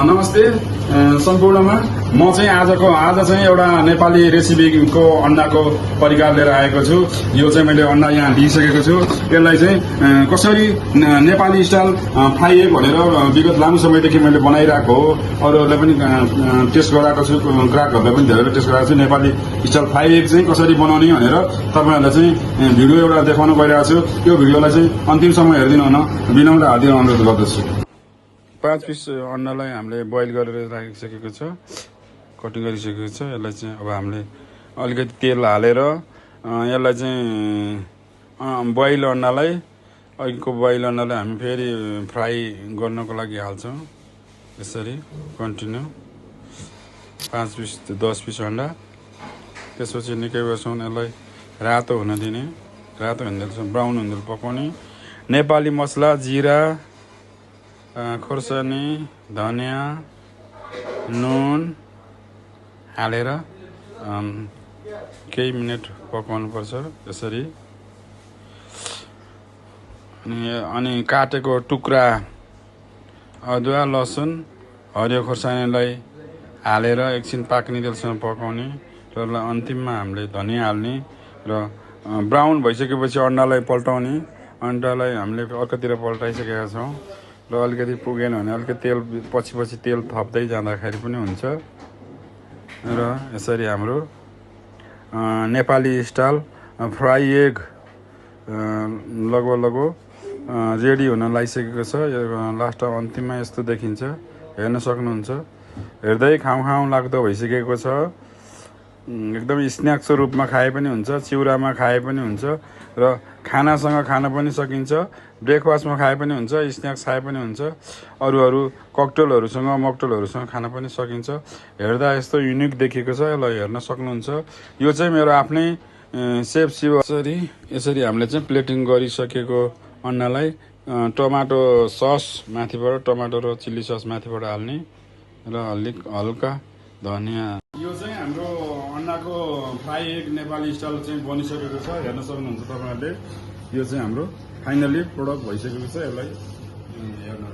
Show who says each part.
Speaker 1: नमस्ते सम्पूर्णमा म चाहिँ आज चाहिँ एउटा नेपाली रेसिपीको अन्डाको परिकार लिएर आएको छु। यो चाहिँ मैले अन्डा यहाँ लिइसकेको छु। यसलाई चाहिँ कसरी नेपाली स्टाइल फ्राई एग भनेर विगत लामो समयदेखि मैले बनाइरहेको हो। अरूहरूले पनि टेस्ट गराएको छु, ग्राहकहरूले पनि धेरै टेस्ट गराएको छु। नेपाली स्टाइल फ्राई एग चाहिँ कसरी बनाउने भनेर तपाईँहरूलाई चाहिँ भिडियो एउटा देखाउन गइरहेको छु। यो भिडियोलाई चाहिँ अन्तिमसम्म हेरिदिनु हुन विनम्र हार्दिक अनुरोध गर्दछु। 5 पिस अन्डालाई हामीले बोइल गरेर राखिसकेको छ, कटिङ गरिसकेको छ। यसलाई चाहिँ अब हामीले अलिकति तेल हालेर यसलाई चाहिँ बोइल अन्डालाई अघिको बोइल अन्डालाई हामी फेरि फ्राई गर्नको लागि हाल्छौँ। यसरी कन्टिन्यू 5 पिस 10 पिस अन्डा। त्यसपछि निकै बेरसम्म यसलाई रातो हुन दिने, रातो हुँदैछ ब्राउन हुँदै पकाउने। नेपाली मसला जिरा, खोर्सानी, धनिया, नुन हालेर केही मिनट पकाउनु पर्छ यसरी। अनि काटेको टुक्रा अदुवा, लसुन, हरियो खोर्सानीलाई हालेर एकछिन पाक्ने तेलसँग पकाउने र अन्तिममा हामीले धनिया हाल्ने र ब्राउन भइसकेपछि अन्डालाई पल्टाउने। अन्डालाई हामीले अर्कोतिर पल्टाइसकेका छौँ र अलिकति पुगेन भने अलिकति तेल पछि तेल थप्दै जाँदाखेरि पनि हुन्छ। र यसरी हाम्रो नेपाली स्टाइल फ्राई एग लगभग रेडी हुन लागिसकेको छ। यो लास्ट अन्तिममा यस्तो देखिन्छ, हेर्न सक्नुहुन्छ। हेर्दै खाउँ लाग्दो भइसकेको छ। एकदम स्न्याक्सको रूपमा खाए पनि हुन्छ, चिउरामा खाए पनि हुन्छ र खानासँग खान पनि सकिन्छ। ब्रेकफास्टमा खाए पनि हुन्छ, स्न्याक्स खाए पनि हुन्छ, अरू ककटेलहरूसँग मकटेलहरूसँग खान पनि सकिन्छ। हेर्दा यस्तो युनिक देखिएको छ, यसलाई हेर्न सक्नुहुन्छ। यो चाहिँ मेरो आफ्नै सेफ शिव। यसरी हामीले चाहिँ प्लेटिङ गरिसकेको अन्डालाई टमाटो सस माथिबाट, टमाटो र चिल्ली सस माथिबाट हाल्ने र हल्का धनिया। यो चाहिँ हाम्रो अन्डाको फ्राई एग नेपाली स्टाइल चाहिँ बनिसकेको छ, हेर्न सक्नुहुन्छ तपाईँहरूले। यो चाहिँ हाम्रो फाइनली प्रोडक्ट भइसकेको छ। यसलाई हेर्नु